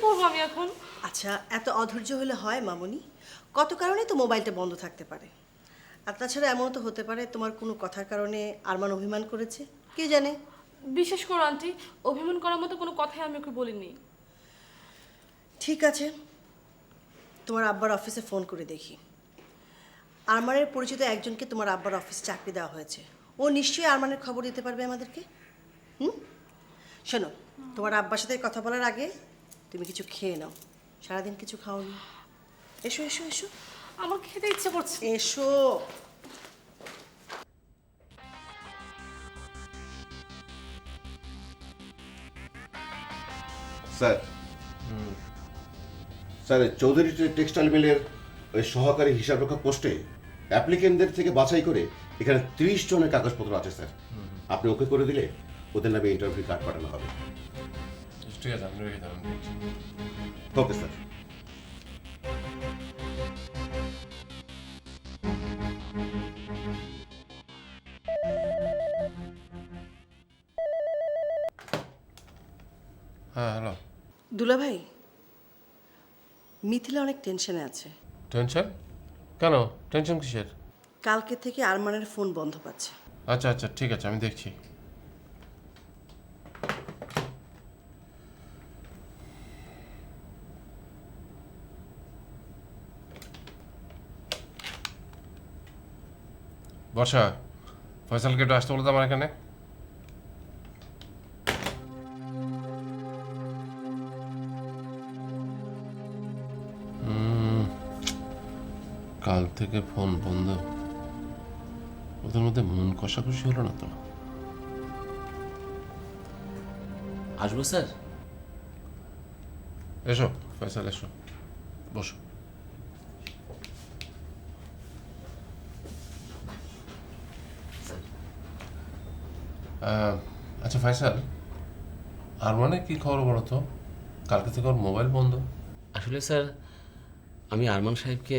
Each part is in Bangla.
করবো আমি এখন? আচ্ছা, এত অধৈর্য হলে হয় মামুনি? কত কারণে তো মোবাইলটা বন্ধ থাকতে পারে। আর তাছাড়া এমনও তো হতে পারে তোমার কোনো কথার কারণে আরমান অভিমান করেছে, কে জানে। বিশেষ করে আন্টি, অভিমান করার মতো কোনো কথাই আমি ওকে বলিনি। ঠিক আছে, তোমার আব্বার অফিসে ফোন করে দেখি। আরমানের পরিচিত একজনকে তোমার আব্বার অফিসে চাকরি দেওয়া হয়েছে, ও নিশ্চয়ই আরমানের খবর দিতে পারবে আমাদেরকে। হুম, শোনো, তোমার আব্বার সাথে কথা বলার আগে তুমি কিছু খেয়ে নাও, সারাদিন কিছু খাওনি। এসো এসো এসো। আমার খেতে ইচ্ছে করছে। এসো। স্যার, স্যার চৌধুরী টেক্সটাইল মিলের ওই সহকারী হিসাবরক্ষক পোস্টে অ্যাপ্লিকেন্টদের থেকে বাছাই করে এখানে 30 জনের কাগজপত্র আছে স্যার। আপনি ওকে করে দিলে ওদের নামে ইন্টারভিউ কার্ড পাঠানো হবে। ঠিক আছে, আপনি রেখে দেন। Okay sir. হ্যাঁ, হ্যালো। দুলাভাই, মিথিলা অনেক টেনশনে আছে। টেনশন? কেন টেনশন কিসের? কালকে থেকে আরমানের ফোন বন্ধ পাচ্ছে। আচ্ছা আচ্ছা, ঠিক আছে, আমি দেখছি। বর্ষা, ফয়সালকে একটু আসতে বলতো আমার এখানে। কাল থেকে ফোন বন্ধ, ওদের মধ্যে মন কষাকষি হলো না তো? আসবো স্যার? এসো ফয়সাল, এসো, বসো। আচ্ছা ফয়সাল, আর মানে কি খবর বলো তো? কালকে থেকে ওর মোবাইল বন্ধ। আসলে স্যার, আমি আরমান সাহেবকে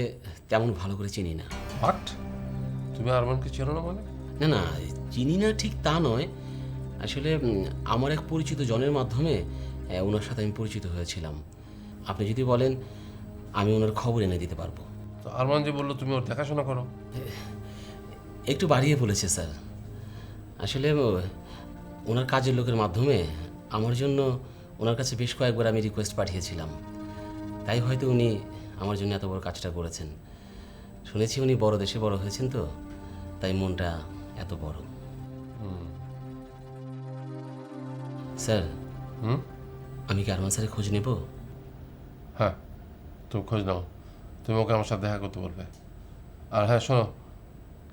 তেমন ভালো করে চিনি না। হোয়াট? তুমি আরমানকে চেনো না মানে? না না, চিনি না ঠিক তা নয়। আসলে আমার এক পরিচিত জনের মাধ্যমে ওনার সাথে আমি পরিচিত হয়েছিলাম। আপনি যদি বলেন, আমি ওনার খবর এনে দিতে পারবো। তো আরমান যে বললো তুমি ওর দেখাশোনা করো। একটু বাড়িয়ে বলেছে স্যার। আসলে ওনার কাজের লোকের মাধ্যমে আমার জন্য ওনার কাছে বেশ কয়েকবার আমি রিকোয়েস্ট পাঠিয়েছিলাম। তাই হয়তো উনি আমার জন্য এত বড় কাজটা করেছেন। শুনেছি উনি বড় দেশে বড় হয়েছেন, তো তাই মনটা এত বড়। স্যার, আমি কি আরমান স্যারের খোঁজ নেব? হ্যাঁ, তুমি খোঁজ নাও। তুমি ওকে আমার সাথে দেখা করতে বলবে। আর হ্যাঁ শোনো,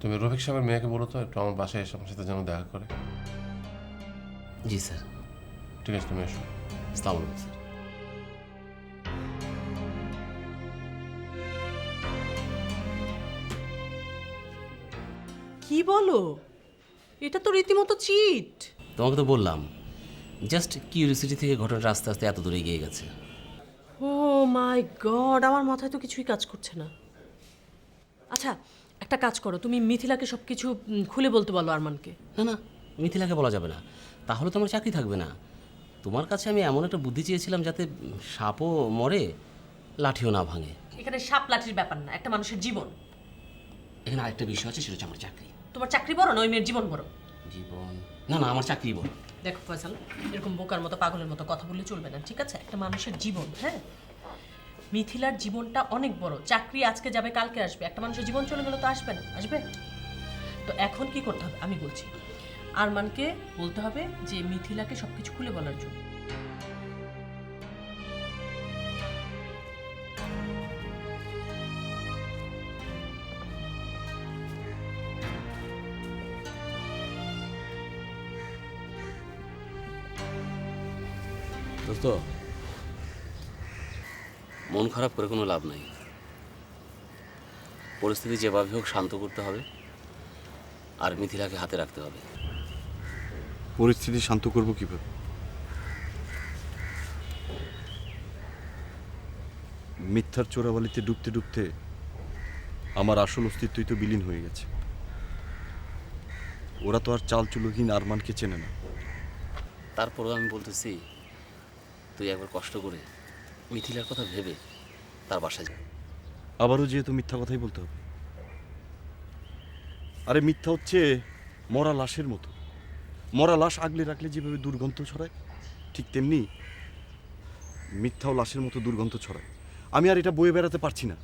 তুমি রফিক সাহেবের মেয়েকে বলো তো একটু আমার বাসায় এসে আমার সাথে যেন দেখা করে। জি স্যার। ঠিক আছে, তুমি এসো। আসসালামু আলাইকুম স্যার। কি বলো? এটা তো রীতিমতো চিট। তোমাকে তো বললাম, জাস্ট কিউরিওসিটি থেকে ঘটনাটা আস্তে আস্তে এত দূরে এগিয়ে গেছে। ও মাই গড, আমার মাথায় তো কিছুই কাজ করছে না। আচ্ছা, একটা কাজ করো, তুমি মিথিলাকে সব কিছু খুলে বলতে বলো আরমানকে। না না, মিথিলাকে বলা যাবে না, তাহলে তোমার চাকরি থাকবে না। তোমার কাছে আমি এমন একটা বুদ্ধি চেয়েছিলাম যাতে সাপও মরে, লাঠিও না ভাঙে। এখানে সাপ লাঠির ব্যাপার না, একটা মানুষের জীবন। এখানে আরেকটা বিষয় আছে, সেটা হচ্ছে আমার চাকরি। তোমার চাকরি বড় না ওই মেয়ের জীবন বড়? জীবন? না না, আমার চাকরি বড়। দেখো ফয়সাল, এরকম বোকার মতো পাগলের মতো কথা বললে চলবে না, ঠিক আছে? একটা মানুষের জীবন, হ্যাঁ? মিথিলার জীবনটা অনেক বড়। চাকরি আজকে যাবে কালকে আসবে, একটা মানুষের জীবন চলে গেলে তো আসবে না, আসবে? তো এখন কি করতে হবে আমি বলছি। আরমানকে বলতে হবে যে মিথিলাকে সবকিছু খুলে বলার জন্য। দোস্ত, মন খারাপ করে কোনো লাভ নাই। পরিস্থিতি যেভাবে হোক শান্ত করতে হবে, আর মিথিলাকে হাতে রাখতে হবে। পরিস্থিতি শান্ত করব কিভাবে? মিথ্যার চোরাবালিতে ডুবতে ডুবতে আমার আসল অস্তিত্বই তো বিলীন হয়ে গেছে। ওরা তো আর চালচুলোহীন আরমানকে চেনে না। তারপরেও আমি বলতেছি, তুই একবার কষ্ট করে মিথিলার কথা ভেবে তার বাসায় যায়। আবারও যেহেতু মিথ্যা কথাই বলতে হবে। আরে মিথ্যা হচ্ছে মরা লাশের মতো। মরা লাশ আগলে রাখলে যেভাবে দুর্গন্ধ ছড়ায়, ঠিক তেমনি মিথ্যাও লাশের মতো দুর্গন্ধ ছড়ায়। আমি আর এটা বয়ে বেড়াতে পারছি না।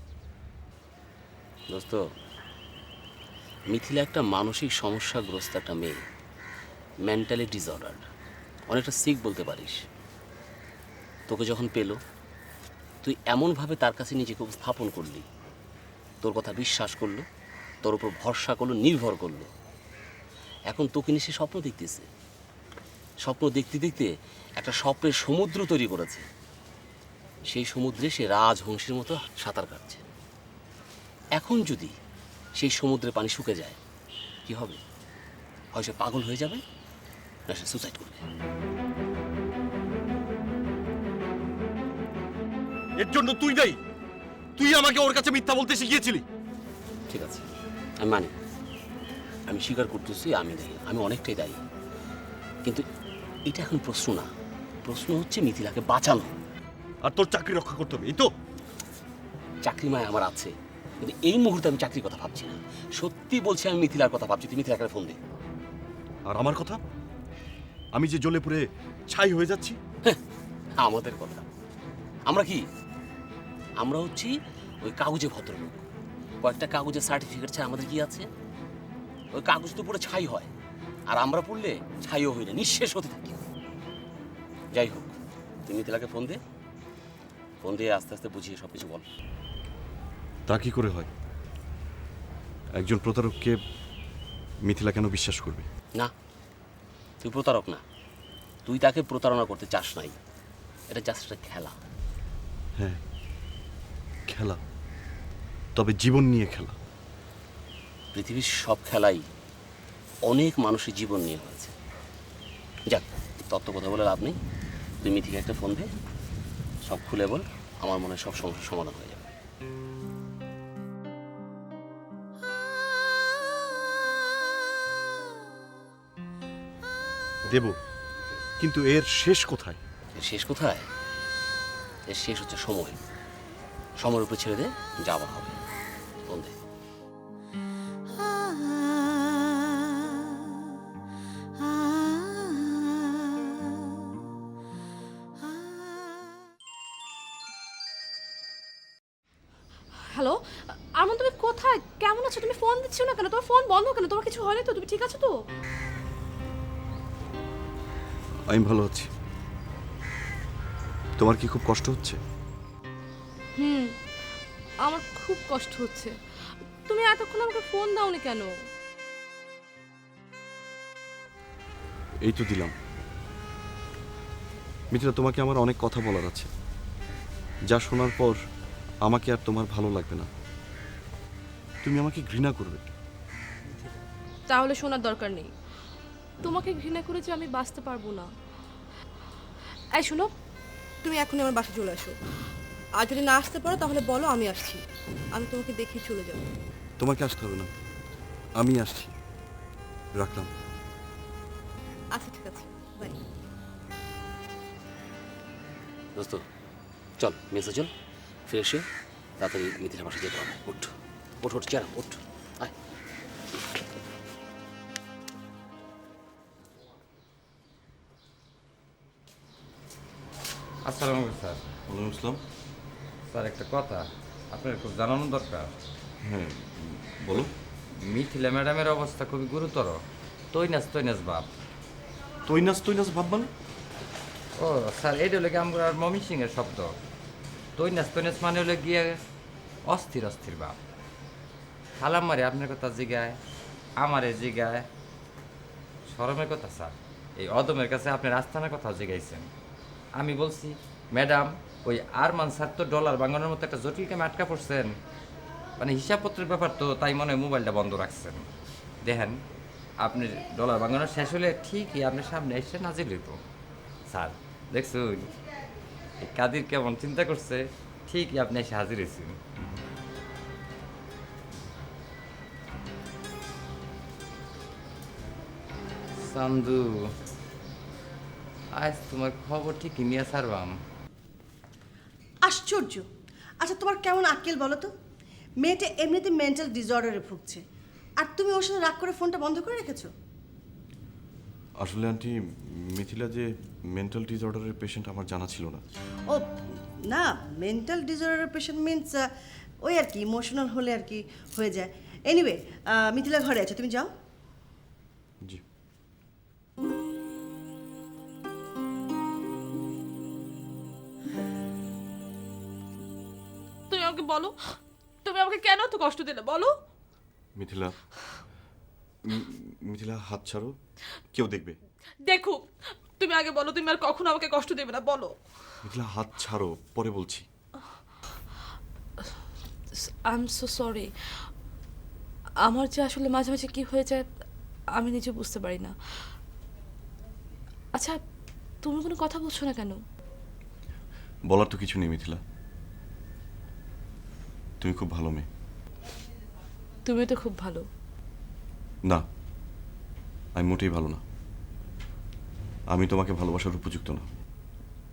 দোস্ত, মিথিলা একটা মানসিক সমস্যাগ্রস্ত একটা মেয়ে, মেন্টালি ডিসঅর্ডার, অনেকটা সিক বলতে পারিস। তোকে যখন পেলো, তুই এমনভাবে তার কাছে নিজেকে উপস্থাপন করলি, তোর কথা বিশ্বাস করলো, তোর উপর ভরসা করলো, নির্ভর করলো। এখন তোকে নিয়ে সে স্বপ্ন দেখতেছে। স্বপ্ন দেখতে দেখতে একটা স্বপ্নের সমুদ্র তৈরি করেছে। সেই সমুদ্রে সে রাজহংসীর মতো সাঁতার কাটছে। এখন যদি সেই সমুদ্রের পানি শুকে যায়, কি হবে? হয় সে পাগল হয়ে যাবে, না সে সুসাইড করবে। এর জন্য তুই দায়ী। তুই আমাকে ওর কাছে মিথ্যা বলতে শিখিয়েছিলি। ঠিক আছে, আমি মানি, আমি স্বীকার করতেছি আমি দায়ী, আমি অনেকটাই দায়ী। কিন্তু এটা এখন প্রশ্ন না, প্রশ্ন হচ্ছে মিথিলাকে বাঁচানো। আর তোর চাকরি রক্ষা করতে হবে, এই তো। চাকরি মায় আমার আছে, কিন্তু এই মুহূর্তে আমি চাকরির কথা ভাবছি না। সত্যি বলছি, আমি মিথিলার কথা ভাবছি। তুই মিথিলাকে ফোন দে। আর আমার কথা, আমি যে জ্বলে পুড়ে ছাই হয়ে যাচ্ছি। আমাদের কথা, আমরা কি? আমরা হচ্ছি ওই কাগজে ভদ্রলোক। কয়েকটা কাগজের সার্টিফিকেট ছাড়া আমাদের কি আছে? ওই কাগজ তো পুরো ছাই হয়, আর আমরা পড়লে ছাইও হই না, নিঃশেষ হতে থাকি। যাই হোক, তুই মিথিলাকে ফোন দে, ফোন দিয়ে আস্তে আস্তে বুঝিয়ে সব কিছু বল। তা কি করে হয়? একজন প্রতারককে মিথিলা কেন বিশ্বাস করবে? না, তুই প্রতারক না, তুই তাকে প্রতারণা করতে চাস নাই। এটা জাস্ট একটা খেলা। হ্যাঁ, খেলা, তবে জীবন নিয়ে খেলা। পৃথিবীর সব খেলাই অনেক মানুষের জীবন নিয়ে হয়েছে। যাক, তত্ত্ব কথা বলে লাভ নেই। তুই মিথিকে একটা ফোন দে, সব খুলে বল। আমার মনে হয় সব সমস্যার সমাধান হয়ে যাবে। দেব, কিন্তু এর শেষ কোথায়? এর শেষ কোথায়? এর শেষ হচ্ছে সময়। সময়ের উপরে ছেড়ে দে, যাওয়া হবে। ফোন দে। হ্যালো আরমান, তুমি কোথায়? কেমন আছো? তুমি ফোন দিচ্ছ না কেন? তোমার ফোন বন্ধ কেন? তোমার কিছু হয়নি তো? তুমি ঠিক আছো তো? আমি ভালো আছি। তোমার কি খুব কষ্ট হচ্ছে? আমার খুব কষ্ট হচ্ছে। তুমি এতক্ষণ আমাকে ফোন দাওনি কেন? এই তো দিলাম। মিথিলা, তোমাকে আমার অনেক কথা বলার আছে, যা শোনার পর আমাকে আর তোমার ভালো লাগবে না। তুমি আমাকে ঘৃণা করবে। তাহলে শোনার দরকার নেই। তোমাকে ঘৃণা করে যে আমি বাঁচতে পারবো না। এই শোনো, তুমি এখনই আমার বাসায় চলে আসো। আর যদি না আসতে পারো তাহলে বলো, আমি আসছি। আমি তোমাকে দেখে চলে যাব। তোমাকে আসতে হবে না, আমি আসছি। রাখলাম। আচ্ছা ঠিক আছে, বাই। দোস্ত, চল মেসে চল, ফ্রেশ হয়ে তাড়াতাড়ি মিথিলার বাসায় যেতে হবে। উঠ উঠ উঠ, চেরা উঠ, আয়। আসসালামু আলাইকুম স্যার। ওয়ালাইকুম আসসালাম। স্যার একটা কথা আপনার খুব জানানো দরকার। হ্যাঁ, বলো। মিথিলা ম্যাডামের অবস্থা খুবই গুরুতর। তৈনাস বাপ। তৈনাস ভাব মানে? ও স্যার, এইটা হলে আমরা মমি সিংয়ের শব্দ। তৈনাস মানে হলে গিয়ে অস্থির বাপ। খালাম মারে আপনার কথা জিগায়, আমারে জিগায়। শরমের কথা স্যার, এই অদমের কাছে আপনার আস্থানার কথা জিগাইছেন। আমি বলছি, ম্যাডাম ওই আরমান স্যার তো ডলার বাঙানোর মতো একটা জটিল কামে আটকা পড়ছেন। মানে হিসাবপত্রের ব্যাপার তো, তাই মনে হয় মোবাইলটা বন্ধ রাখছেন। দেখেন, আপনি ডলার বাঙানো শেষ হলে ঠিকই আপনার সামনে এসে নাজিল হইব। স্যার দেখছুন এই কাদির কেমন চিন্তা করছে, ঠিকই আপনি এসে হাজির হয়েছেন। চান্দু, আজ তোমার খবর ঠিকই নিয়ে ছাড়বাম। আশ্চর্য। আচ্ছা তোমার কেমন আক্কেল বলো তো? মেয়েটা এমনিতে মেন্টাল ডিসঅর্ডারে ভুগছে, আর তুমি ওর সাথে রাগ করে ফোনটা বন্ধ করে রেখেছো। আসলে আন্টি, মিথিলা যে মেন্টাল ডিসঅর্ডারের পেশেন্ট আমার জানা ছিল না। ও না, মেন্টাল ডিসঅর্ডারের পেশেন্ট মিনস ওই আর কি ইমোশনাল হলে আর কি হয়ে যায়। এনিওয়ে, মিথিলা ঘরে আছে, তুমি যাও। জি। তুমি আমাকে বলো, তুমি আমাকে কেন এত কষ্ট দিলে বলো? মিথিলা, মিথিলা হাত ছাড়ো, কেউ দেখবে। দেখো, তুমি আগে বলো তুমি আর কখনো আমাকে কষ্ট দেবে না, বলো। মিথিলা হাত ছাড়ো, পরে বলছি। I am so sorry. আমার যে আসলে মাঝে মাঝে কি হয়ে যায় আমি নিজে বুঝতে পারি না। আচ্ছা, তুমি কোনো কথা বলছো না কেন? বলার তো কিছু নেই মিথিলা, তুমি খুব ভালো মেয়ে। তুমি তো খুব ভালো। না, আমি মোটেই ভালো না। আমি তোমাকে ভালোবাসার উপযুক্ত না।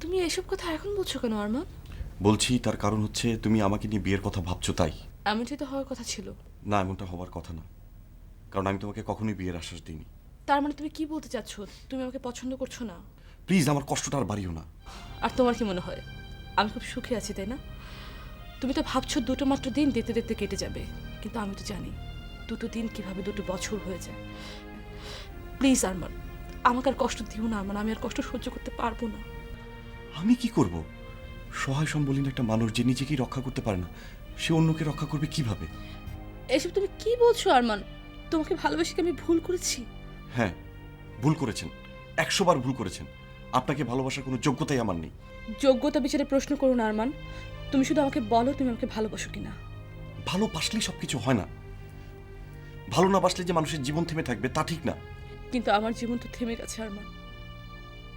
তুমি এসব কথা এখন বলছো কেন আরমান? বলছি তার কারণ হচ্ছে তুমি আমাকে নিয়ে বিয়ের কথা ভাবছো তাই। এমনটি তো হওয়ার কথা ছিল। না, এমনটা হওয়ার কথা না, কারণ আমি তোমাকে কখনোই বিয়ের আশ্বাস দিইনি। তার মানে তুমি কি বলতে চাচ্ছ? তুমি আমাকে পছন্দ করছো না? প্লিজ আমার কষ্টটা আর বাড়িও না। আর তোমার কি মনে হয় আমি খুব সুখে আছি, তাই না? তুমি তো ভাবছো দুটো মাত্র দিন দেখতে দেখতে কেটে যাবে, কিন্তু আমি তো জানি দুটো দিন কিভাবে দুটো বছর হয়ে যায়। প্লিজ আরমান, আমাকে আর কষ্ট দিও না আরমান, আমি আর কষ্ট সহ্য করতে পারবো না। আমি কি করব? সহায় সম্বলীন একটা মানুষ যে নিজেকেই রক্ষা করতে পারে না, সে অন্যকে রক্ষা করবে কিভাবে? এসব তুমি কি বলছো আরমান? তোমাকে ভালোবেসে কি আমি ভুল করেছি? হ্যাঁ, ভুল করেছেন, 100 বার ভুল করেছেন। আপনাকে ভালোবাসার কোনো যোগ্যতাই আমার নেই। যোগ্যতা বিচারে প্রশ্ন করো না আরমান, তুমি শুধু আমাকে বলো তুমি আমাকে ভালোবাসো কিনা। ভালোবাসলেই সবকিছু হয় না। ভালো না বাসলে যে মানুষের জীবন থেমে থাকবে তা ঠিক না। কিন্তু আমার জীবন তো থেমে গেছে আরমান।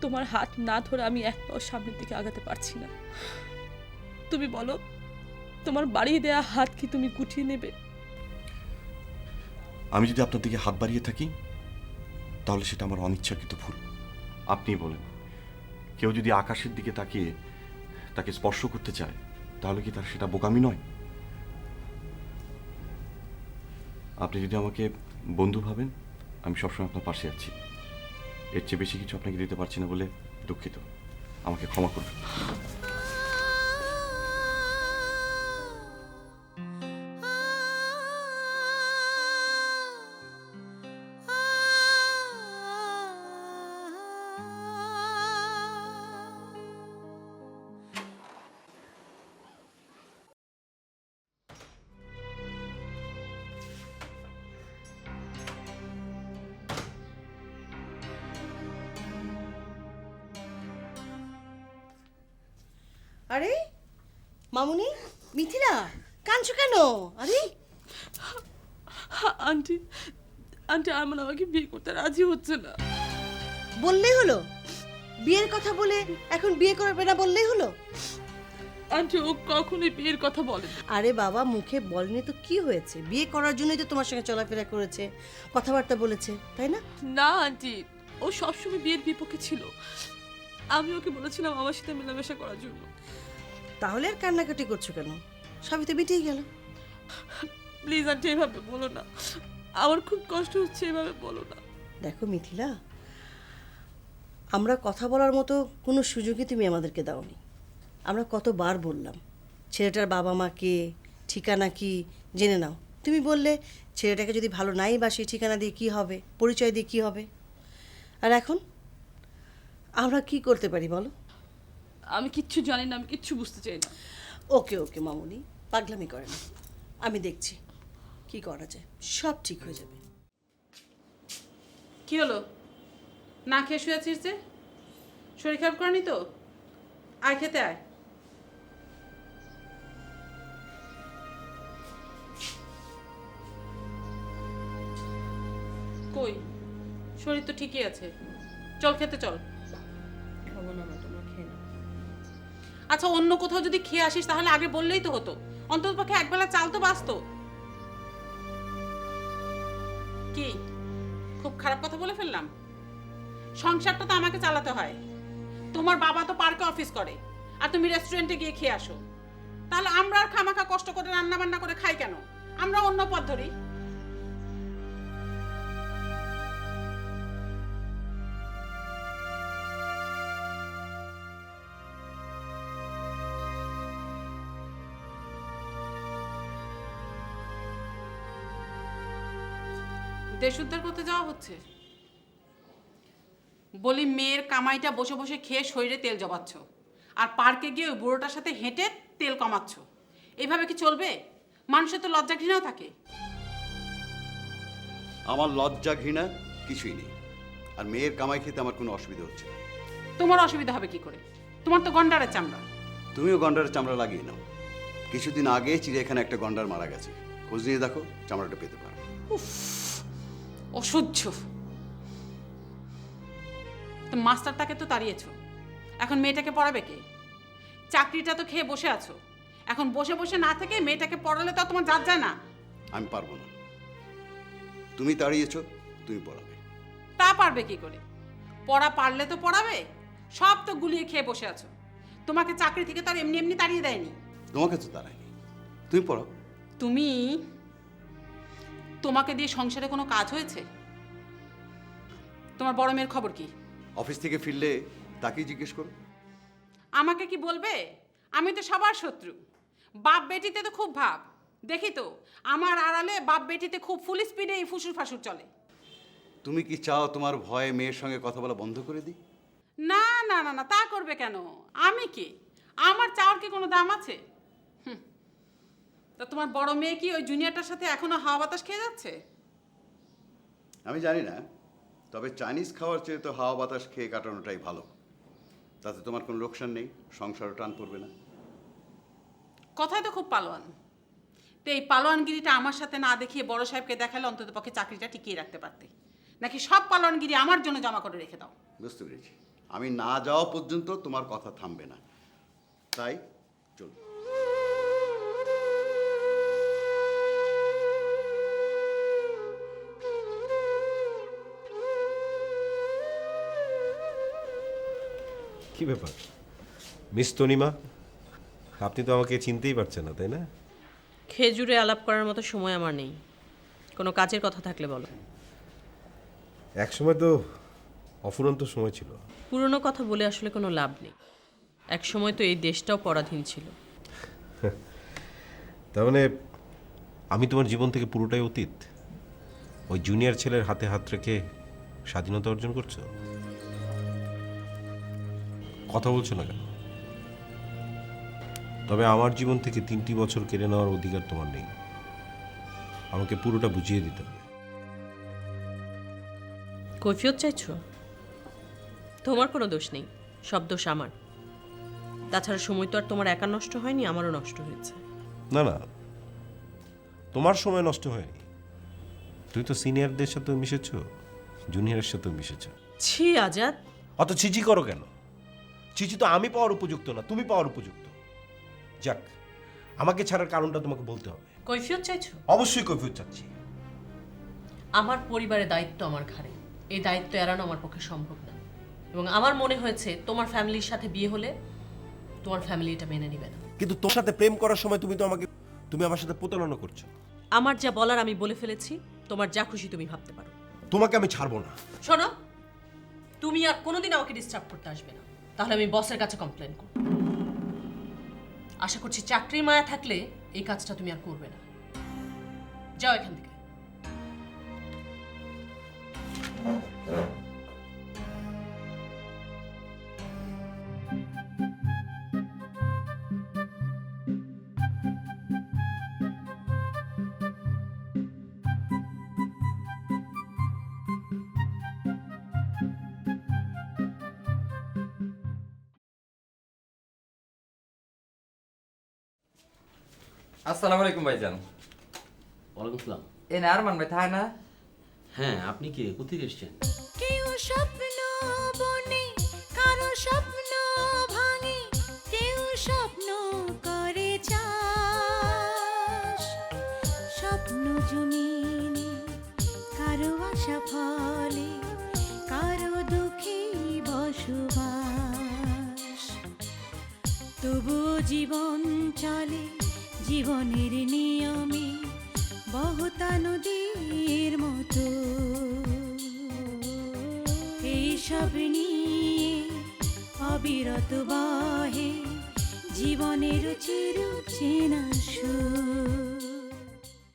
তোমার হাত না ধরে আমি এক পাও সামনের দিকে আগাতে পারছি না। তুমি বলো, তোমার বাড়িয়ে দেয়া হাত কি তুমি গুটিয়ে নেবে? আমি যদি আপনার দিকে হাত বাড়িয়ে থাকি তাহলে সেটা আমার অনিচ্ছাকৃত ভুল। আপনিই বলেন, কেউ যদি আকাশের দিকে তাকিয়ে তাকে স্পর্শ করতে চায় তাহলে কি তার সেটা বোকামি নয়? আপনি যদি আমাকে বন্ধু ভাবেন, আমি সবসময় আপনার পাশে আছি। এর চেয়ে বেশি কিছু আপনাকে দিতে পারছি না বলে দুঃখিত, আমাকে ক্ষমা করবেন। আরে মামুনি, মিথিলা, কাঁদছো কেন? আরে আন্টি, আন্টি আরমান আমাকে বিয়ে করতে রাজি হচ্ছে না। বললেই হলো? বিয়ের কথা বলে এখন বিয়ে করবে না বললেই হলো? আন্টি ও কখনোই বিয়ের কথা বলে না। আরে বাবা, মুখে বলেনি তো কি হয়েছে? বিয়ে করার জন্যই তো তোমার সঙ্গে চলাফেরা করেছে, কথাবার্তা বলেছে, তাই না? না আন্টি, ও সবসময় বিয়ের বিপক্ষে ছিল। আমি ওকে বলেছিলাম আমার সাথে মেলামেশা করার জন্য। তাহলে আর কান্নাকাটি করছো কেন? সবই তো মিটেই গেল। প্লিজ আন্টি এভাবে বলো না, আমার খুব কষ্ট হচ্ছে, এভাবে বলো না। দেখো মিথিলা, আমরা কথা বলার মতো কোনো সুযোগই তুমি আমাদেরকে দাওনি। আমরা কতবার বললাম ছেলেটার বাবা মা কে, ঠিকানা কি জেনে নাও। তুমি বললে ছেলেটাকে যদি ভালো নাই বাসি ঠিকানা দিয়ে কি হবে, পরিচয় দিয়ে কি হবে? আর এখন আমরা কি করতে পারি বলো? আমি কিচ্ছু জানি না, আমি কিচ্ছু বুঝতে চাই না। ওকে ওকে মামুনি, পাগলামি করে না, আমি দেখছি কি করা যায়, সব ঠিক হয়ে যাবে। কি হলো, না খেয়ে শুয়ে আছিস যে? শরীর খারাপ করেনি তো? আয় খেতে আয়। কই, শরীর তো ঠিকই আছে, চল খেতে চল। খাবো না মা, তোমরা খেয়ে নাও। আচ্ছা, অন্য কোথাও যদি খেয়ে আসিস তাহলে আগে বললেই তো হতো, অন্তত পক্ষে একবেলা চাল তো বাঁচতো। কি খুব খারাপ কথা বলে ফেললাম? সংসারটা তো আমাকে চালাতে হয়। তোমার বাবা তো পার্কে অফিস করে, আর তুমি রেস্টুরেন্টে গিয়ে খেয়ে আসো। তাহলে আমরা আর খামাখা কষ্ট করে রান্না বান্না করে খাই কেন? আমরা অন্য পথ ধরি। দেশ উদ্ধার করতে যাওয়া হচ্ছে? বলি মেয়ের কামাইটা বসে বসে খেয়ে শরীরে তেল জবাচ্ছ, আর পার্কে গিয়ে ওই বুড়োটার সাথে হেঁটে তেল কমাচ্ছ। এইভাবে কি চলবে? মানুষের তো লজ্জা ঘৃণাও থাকে। আমার লজ্জা ঘৃণা কিছুই নেই, আর মেয়ের কামাই খেতে আমার কোনো অসুবিধা হচ্ছে না। তোমার অসুবিধা হবে কি করে? তোমার তো গন্ডারের চামড়া। তুমিও গন্ডারের চামড়া লাগিয়ে নাও। কিছুদিন আগে চিড়িয়াখানা একটা গন্ডার মারা গেছে, খোঁজ নিয়ে দেখো, চামড়াটা পেতে পারো। উফ, অসহ্য। তো মাস্টারটাকে তো তাড়িয়েছো, এখন মেয়েটাকে পড়াবে কে? চাকরিটা তো খেয়ে বসে আছো, এখন বসে বসে না থেকে মেয়েটাকে পড়ালে তো আর তোমার জাত যায় না। আমি পারবো না। তুমি তাড়িয়েছো, তুমি পড়াবে। তা পারবে কি করে? পড়া পারলে তো পড়াবে, সব তো গুলিয়ে খেয়ে বসে আছো। তোমাকে চাকরি থেকে তো আর এমনি এমনি তাড়িয়ে দেয়নি। তোমাকে তো তাড়ায়নি, তুমি পড়াও। তোমাকে দিয়ে সংসারে কোনো কাজ হয়েছে? তোমার বড় মেয়ের খবর কি? অফিস থেকে ফিরলে তাকেই জিজ্ঞেস করো। আমাকে কি বলবে? আমি তো সবার শত্রু। বাপ বেটিতে তো খুব ভাব, দেখি তো আমার আড়ালে বাপ বেটিতে খুব ফুল স্পিডে এই ফুসুর ফাসুর চলে। তুমি কি চাও তোমার ভয়ে মেয়ের সঙ্গে কথা বলা বন্ধ করে দিই? না না না না, তা করবে কেন? আমি কি, আমার চাওয়ার কি কোনো দাম আছে? তা তোমার বড় মেয়ে কি ওই জুনিয়রটার সাথে এখনো হাওয়া বাতাস খেয়ে যাচ্ছে? আমি জানি না, তবে চাইনিজ খাওয়ার চেয়ে তো হাওয়া বাতাস খেয়ে কাটানোটাই ভালো। তাতে তোমার কোনো লোকসান নেই, সংসারও টান পড়বে না। কথায় তো খুব পালোয়ান। তো এই পালোয়ানগিরিটা আমার সাথে না দেখিয়ে বড় সাহেবকে দেখালে অন্তত পক্ষে চাকরিটা টিকিয়ে রাখতে পারতে, নাকি সব পালোয়ানগিরি আমার জন্য জমা করে রেখে দাও? বুঝতে পেরেছি, আমি না যাওয়া পর্যন্ত তোমার কথা থামবে না, তাই চলুন। কি ব্যাপার মিস তনিমা, আপনি তো আমাকে চিনতেই পারছেন না, তাই না? খেজুরে আলাপ করার মতো সময় আমার নেই, কোনো কাজের কথা থাকলে বলো। এক সময় তো অফুরন্ত সময় ছিল। পুরনো কথা বলে আসলে কোনো লাভ নেই। এক সময় তো এই দেশটাও পরাধীন ছিল। তার মানে আমি তোমার জীবন থেকে পুরোটাই অতীত? ওই জুনিয়র ছেলের হাতে হাত রেখে স্বাধীনতা অর্জন করছো? কথা বলছো না কেন? তবে আমার জীবন থেকে 3টি বছর কেড়ে নেওয়ার অধিকার তোমার নেই। আমাকে পুরোটা বুঝিয়ে দিতে হবে। কৈফিয়ত চাইছো? তোমার কোনো দোষ নেই, সব দোষ আমার। তাছাড়া সময় তো আর তোমার একা নষ্ট হয়নি, আমারও নষ্ট হয়েছে। না না, তোমার সময় নষ্ট হয়নি। তুই তো সিনিয়রদের সাথেও মিশেছো, জুনিয়রের সাথেও মিশেছো। ছি আজাদ, অত ছিচি করো কেন? ছিচি তো আমি পাওয়ার উপযুক্ত না, তুমি পাওয়ার উপযুক্ত। যাক, আমাকে ছাড়ার কারণটা তোমাকে বলতে হবে। কৈফিয়ত চাইছো? অবশ্যই কৈফিয়ত চাচ্ছি। আমার পরিবারের দায়িত্ব আমার ঘাড়ে, এই দায়িত্ব এড়ানো আমার পক্ষে সম্ভব না। এবং আমার মনে হয়েছে তোমার ফ্যামিলির সাথে বিয়ে হলে তোমার ফ্যামিলি এটা মেনে নেবে না। কিন্তু তোর সাথে প্রেম করার সময় তুমি আমার সাথে প্রতারণা করছো। আমার যা বলার আমি বলে ফেলেছি, তোমার যা খুশি তুমি ভাবতে পারো। তোমাকে আমি ছাড়বো না। শোনো, তুমি আর কোনোদিন আমাকে ডিস্টার্ব করতে আসবে না, তাহলে আমি বসের কাছে কমপ্লেন করব। আশা করছি চাকরির মায়া থাকলে এই কাজটা তুমি আর করবে না। যাও এখান থেকে। আসসালামু আলাইকুম ভাইজান। ওয়ালাইকুম আসসালাম। এ না আরমান ভাই তাই না? হ্যাঁ, আপনি কে, কোথেকে এসেছেন? কেউ স্বপ্ন বনে, কারো স্বপ্ন ভাঙে, কেউ স্বপ্ন করে চাষ। স্বপ্ন জমিনে কারো আশা ফলে, কারো দুঃখে বসবাস। তবুও জীবন চলে জীবনের নিয়মে বহতা নদীর মতো এই সব নিয়ে অবিরত বহে জীবনের চির চেনা সুর